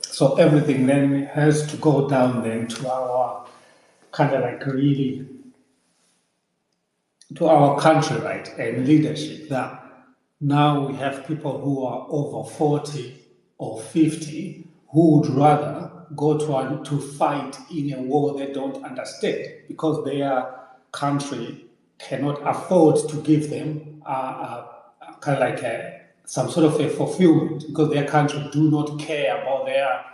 So everything then has to go down then to our kind of like really to our country, right, and leadership. That now we have people who are over 40 or 50 who would rather go to fight in a war they don't understand because their country cannot afford to give them kind of like some sort of a fulfillment because their country do not care about their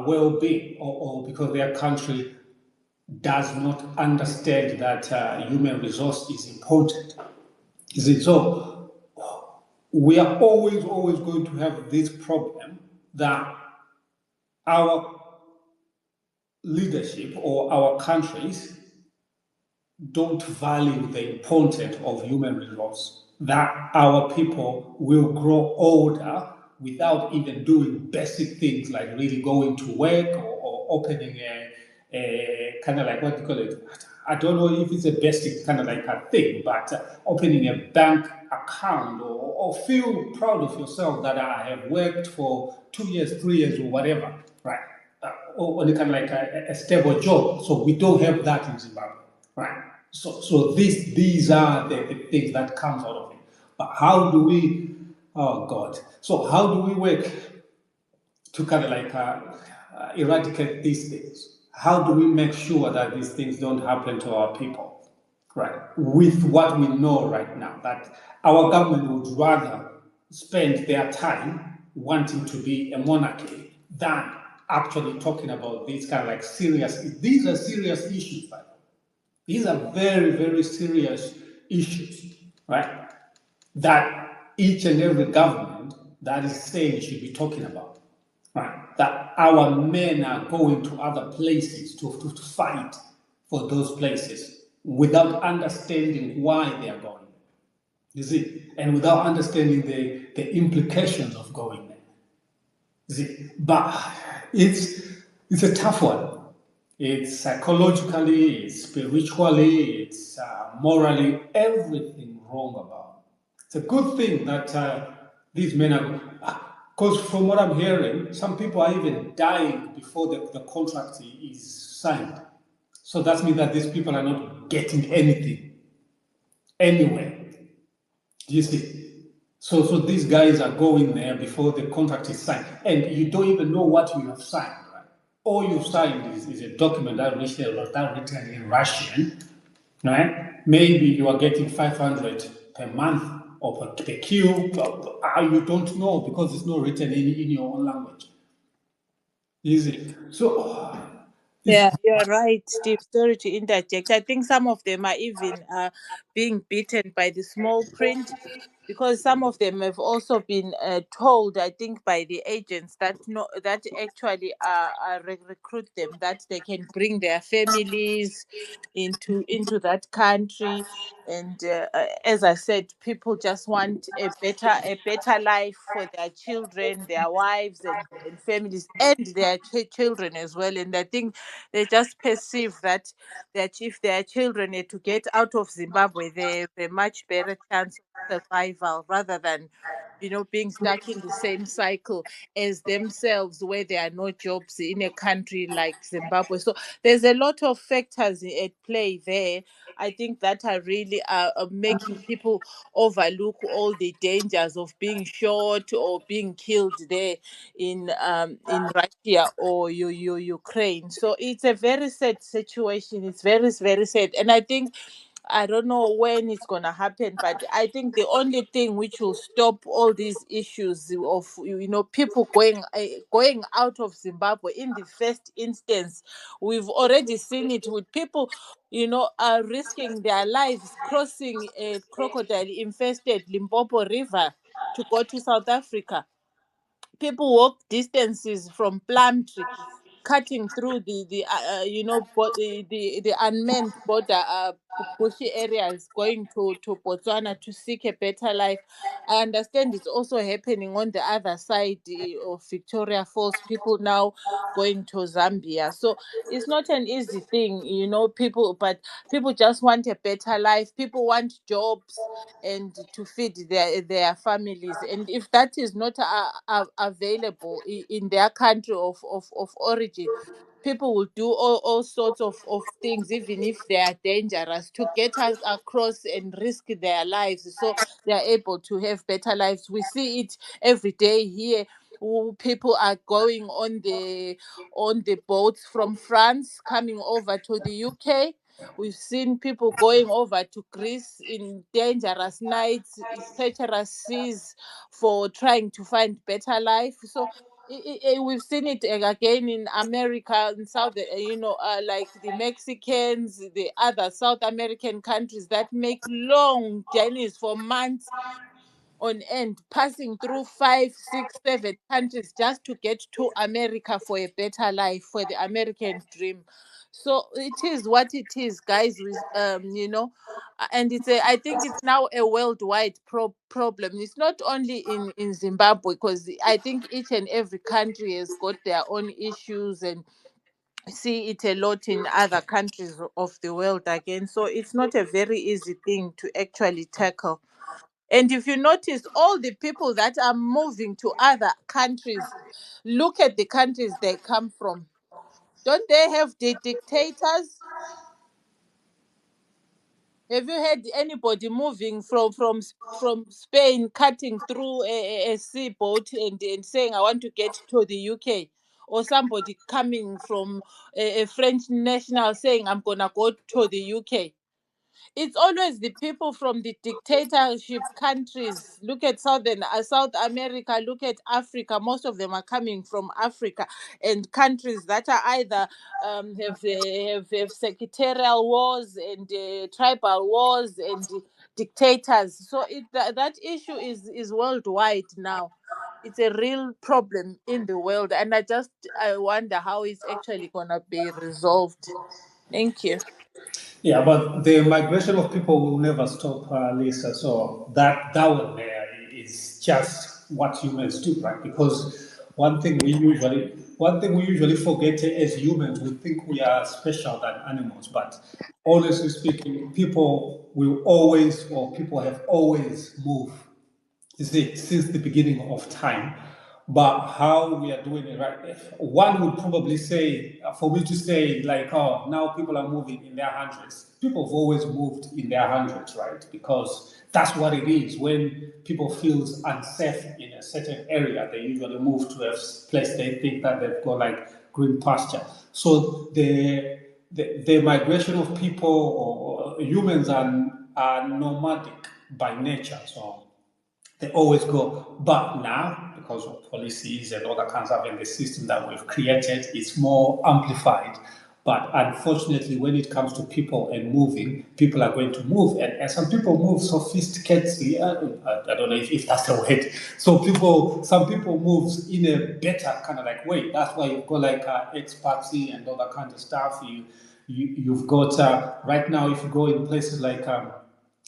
well-being or because their country does not understand that human resource is important. Is it so? We are always going to have this problem that our leadership or our countries don't value the importance of human resource. That our people will grow older without even doing basic things like really going to work or opening a kind of like what do you call it? I don't know if it's a basic kind of like a thing, but opening a bank account or feel proud of yourself that I have worked for 2 years, 3 years, or whatever, right? Or any kind of like a stable job. So we don't have that in Zimbabwe, right? So these are the things that comes out of it. But how do we? Oh God! So how do we work to kind of like eradicate these things? How do we make sure that these things don't happen to our people? Right. With what we know right now, that our government would rather spend their time wanting to be a monarchy than actually talking about these kind of like serious. These are serious issues, by the way. These are very, very serious issues, right? That each and every government that is saying should be talking about, right? That our men are going to other places to fight for those places without understanding why they are going. You see, and without understanding the implications of going there. You see, but it's a tough one. It's psychologically, it's spiritually, it's morally, everything wrong about it. It's a good thing that these men are, because from what I'm hearing, some people are even dying before the contract is signed. So that means that these people are not getting anything anywhere. Do you see? So these guys are going there before the contract is signed, and you don't even know what you have signed, right? All you signed is a document that written in Russian, right? Maybe you are getting 500 per month or per queue. You don't know because it's not written in your own language. Is it? So Yeah, it's you're right, Steve. Sorry to interject. I think some of them are even being beaten by the small print because some of them have also been told, I think, by the agents that no, that actually recruit them, that they can bring their families into that country. And as I said, people just want a better life for their children, their wives, and families, and their children as well. And I think they just perceive that if their children are to get out of Zimbabwe, they have a much better chance of survival rather than being stuck in the same cycle as themselves where there are no jobs in a country like Zimbabwe. So there's a lot of factors at play there. I think that are really making people overlook all the dangers of being shot or being killed there in Russia or Ukraine. So it's a very sad situation. It's very, very sad. And I think I don't know when it's gonna happen, but I think the only thing which will stop all these issues of people going out of Zimbabwe in the first instance, we've already seen it with people, are risking their lives crossing a crocodile infested Limpopo River to go to South Africa. People walk distances from Plumtree cutting through the unmanned border bushy areas, going to Botswana to seek a better life. I understand it's also happening on the other side of Victoria Falls. People now going to Zambia. So it's not an easy thing, but people just want a better life. People want jobs and to feed their families. And if that is not available in their country of origin, people will do all sorts of things, even if they are dangerous, to get us across and risk their lives so they are able to have better lives. We see it every day here. People are going on the boats from France coming over to the UK. We've seen people going over to Greece in dangerous nights, treacherous seas, for trying to find better life. So we've seen it again in America, in South, like the Mexicans, the other South American countries that make long journeys for months on end, passing through 5, 6, 7 countries just to get to America for a better life, for the American dream. So it is what it is, guys. And I think it's now a worldwide problem. It's not only in Zimbabwe, because I think each and every country has got their own issues, and see it a lot in other countries of the world again. So it's not a very easy thing to actually tackle. And if you notice, all the people that are moving to other countries, look at the countries they come from. Don't they have the dictators? Have you heard anybody moving from Spain, cutting through a seaboat and saying, I want to get to the UK? Or somebody coming from a French national saying, I'm going to go to the UK? It's always the people from the dictatorship countries. Look at South America. Look at Africa. Most of them are coming from Africa, and countries that are either have sectarial wars and tribal wars and dictators. So that issue is worldwide now. It's a real problem in the world, and I wonder how it's actually gonna be resolved. Thank you. Yeah, but the migration of people will never stop, Lisa. So that one there is just what humans do, right? Because one thing we usually forget as humans, we think we are special than animals. But honestly speaking, people have always moved since the beginning of time. But how we are doing it right, one would probably say, for me to say, like, oh, now people are moving in their hundreds. People have always moved in their hundreds, right? Because that's what it is. When people feel unsafe in a certain area, they usually move to a place they think that they've got like green pasture. So the migration of people or humans are nomadic by nature. So they always go. But now, because of policies and other kinds of and the system that we've created, it's more amplified. But unfortunately, when it comes to people and moving, people are going to move. And some people move sophisticatedly. I don't know if that's the word. Some people move in a better kind of like way. That's why you've got like expatsy and other kinds of stuff. You've got, right now, if you go in places like,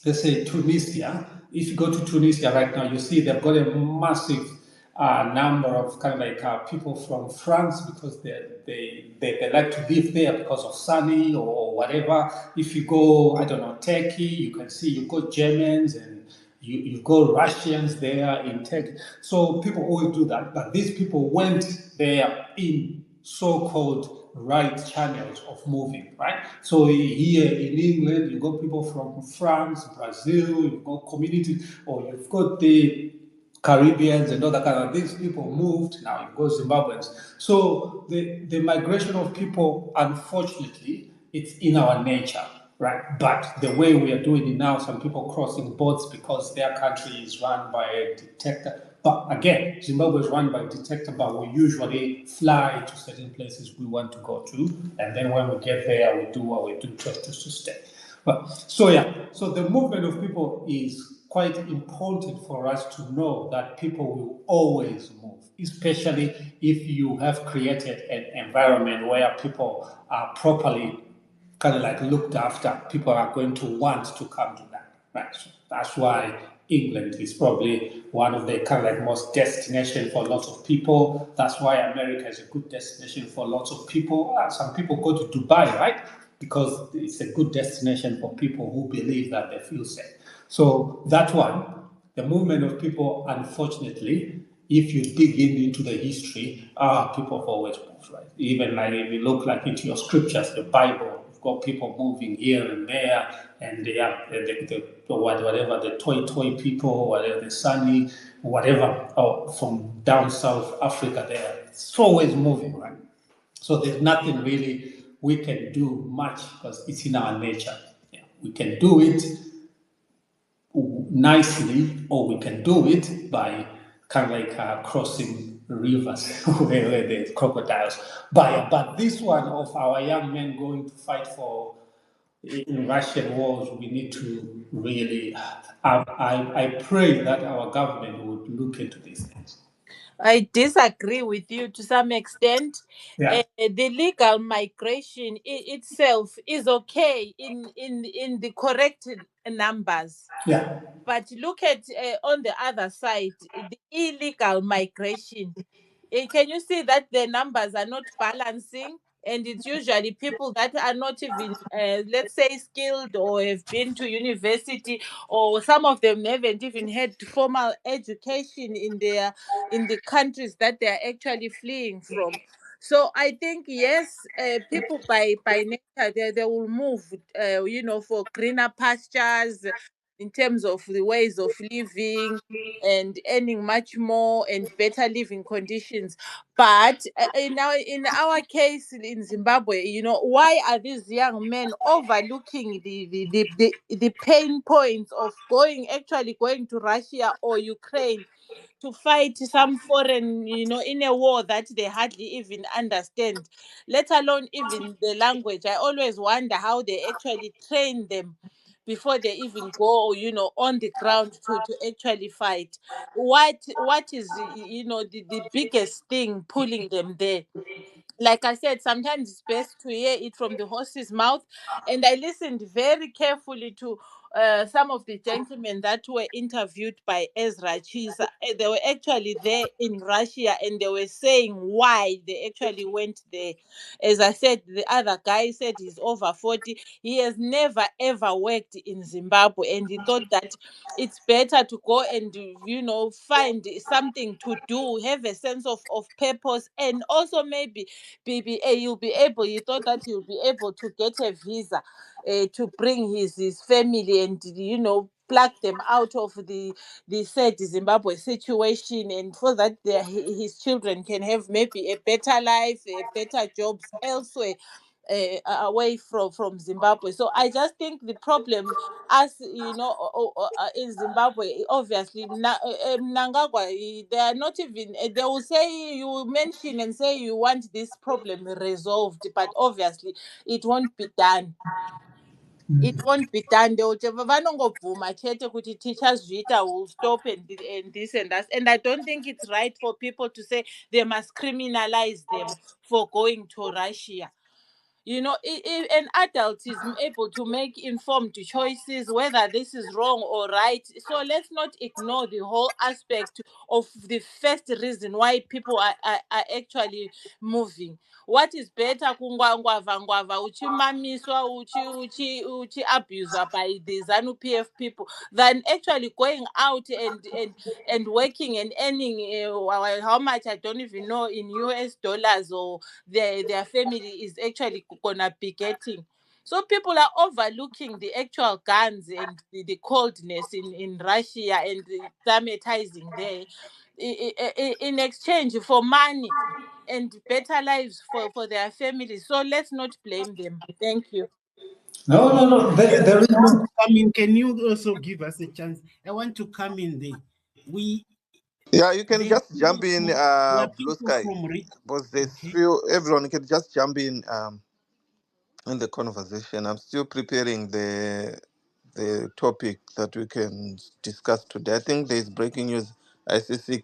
let's say Tunisia. If you go to Tunisia right now, you see they've got a massive number of kind of like people from France because they like to live there because of sunny or whatever. If you go, I don't know, Turkey, you can see you've got Germans and you've got Russians there in Turkey. So people always do that. But these people went there in so-called right channels of moving, right? So here in England, you've got people from France, Brazil, you've got communities, or you've got the Caribbeans and other kind of these people moved. Now you've got Zimbabweans. So the migration of people, unfortunately, it's in our nature, right? But the way we are doing it now, some people crossing boats because their country is run by a dictator. But again, Zimbabwe is run by a dictator, but we usually fly to certain places we want to go to. And then when we get there, we do what we do just to stay. So the movement of people is quite important for us to know that people will always move, especially if you have created an environment where people are properly kind of like looked after. People are going to want to come to that, right? So that's why England is probably one of the kind of like most destination for lots of people. That's why America is a good destination for lots of people. Some people go to Dubai, right? Because it's a good destination for people who believe that they feel safe. So that one, the movement of people, unfortunately, if you dig into the history, people have always moved, right? Even like if you look like into your scriptures, the Bible, you've got people moving here and there, and they are whatever the toy people, whatever the Sunni, whatever, from down South Africa, there, it's always moving, right? So there's nothing really we can do much because it's in our nature. Yeah, we can do it nicely, or we can do it by kind of like crossing rivers where there's crocodiles. But this one of our young men going to fight for in Russian wars, we need to really. I pray that our government would look into these things. I disagree with you to some extent. Yeah. The legal migration itself is okay in the correct numbers. Yeah. But look at on the other side, the illegal migration. Can you see that the numbers are not balancing? And it's usually people that are not even, let's say, skilled or have been to university, or some of them haven't even had formal education in the countries that they are actually fleeing from. So I think yes, people by nature they will move, for greener pastures, in terms of the ways of living and earning much more and better living conditions. But in our case in Zimbabwe, why are these young men overlooking the pain points of going to Russia or Ukraine to fight some foreign, in a war that they hardly even understand, let alone even the language? I always wonder how they actually train them before they even go, on the ground to actually fight. What is, the biggest thing pulling them there? Like I said, sometimes it's best to hear it from the horse's mouth. And I listened very carefully to some of the gentlemen that were interviewed by Ezra Chisa. They were actually there in Russia and they were saying why they actually went there. As I said, the other guy said he's over 40. He has never ever worked in Zimbabwe and he thought that it's better to go and find something to do, have a sense of purpose, and also maybe he thought that he'll be able to get a visa to bring his family and pluck them out of the said Zimbabwe situation, and for that his children can have maybe a better life, better jobs elsewhere, away from Zimbabwe. So I just think the problem, as in Zimbabwe, obviously, Mnangagwa, they are not even. They will say, you will mention and say you want this problem resolved, but obviously it won't be done. It won't be done. They will vanongobvuma chete kuti tichazviita, will stop and this and that. And I don't think it's right for people to say they must criminalize them for going to Russia. An adult is able to make informed choices whether this is wrong or right. So let's not ignore the whole aspect of the first reason why people are actually moving. What is better kungwangwava uchimamiswa uchi-abused by the ZANU PF people than actually going out and working and earning how much I don't even know in US dollars, or their family is actually gonna be getting. So people are overlooking the actual guns and the coldness in Russia and the dramatizing there in exchange for money and better lives for their families. So let's not blame them. Thank you. No. There is no. I mean, can you also give us a chance? I want to come in there. Yeah, you can just jump in, Blue Sky, because there's few. Everyone can just jump in. in the conversation. I'm still preparing the topic that we can discuss today. I think there is breaking news. ICC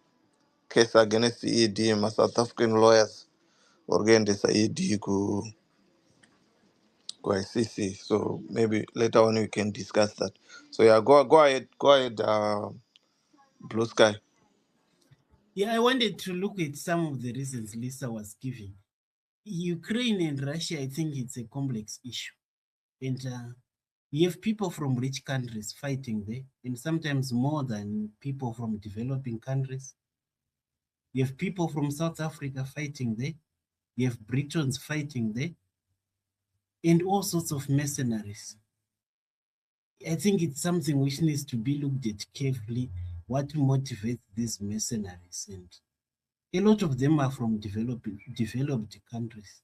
case against the ED, South African lawyers organize ED ku ICC. So maybe later on we can discuss that. So yeah, go ahead, Blue Sky. Yeah, I wanted to look at some of the reasons Lisa was giving. Ukraine and Russia, I think it's a complex issue. And you have people from rich countries fighting there, and sometimes more than people from developing countries. You have people from South Africa fighting there. You have Britons fighting there, and all sorts of mercenaries. I think it's something which needs to be looked at carefully. What motivates these mercenaries? And a lot of them are from developed countries.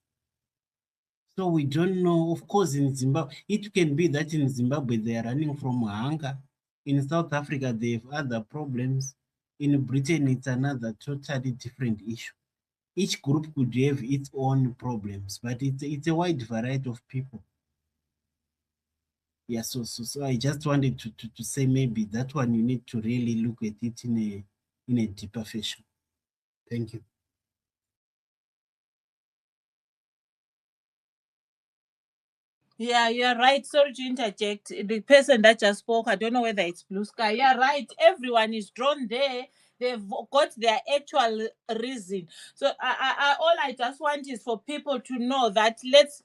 So we don't know. Of course, in Zimbabwe, it can be that in Zimbabwe they are running from hunger. In South Africa, they have other problems. In Britain, it's another totally different issue. Each group could have its own problems, but it's a wide variety of people. Yeah, so I just wanted to say maybe that one you need to really look at it in a deeper fashion. Thank you. Yeah, you're right. Sorry to interject. The person that just spoke, I don't know whether it's Blue Sky. You're right. Everyone is drawn there. They've got their actual reason. So all I just want is for people to know that let's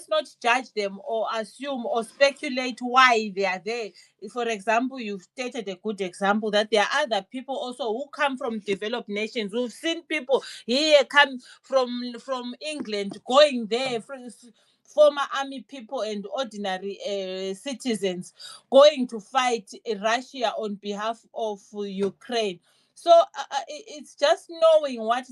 not judge them or assume or speculate why they are there. For example, you've stated a good example that there are other people also who come from developed nations. We've seen people here come from England going there. Former army people and ordinary citizens going to fight Russia on behalf of Ukraine. So it's just knowing why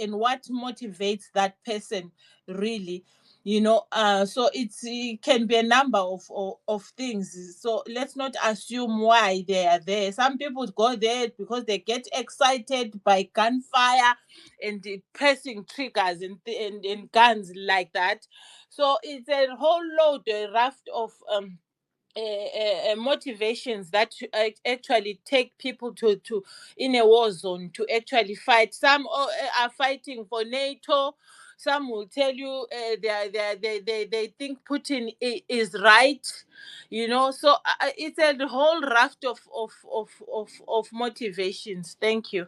and what motivates that person really. So it can be a number of things. So let's not assume why they are there. Some people go there because they get excited by gunfire and pressing triggers and guns like that. So it's a whole load, a raft of motivations that actually take people to in a war zone to actually fight. Some are fighting for NATO. Some will tell you they think Putin is right. So it's a whole raft of motivations. Thank you.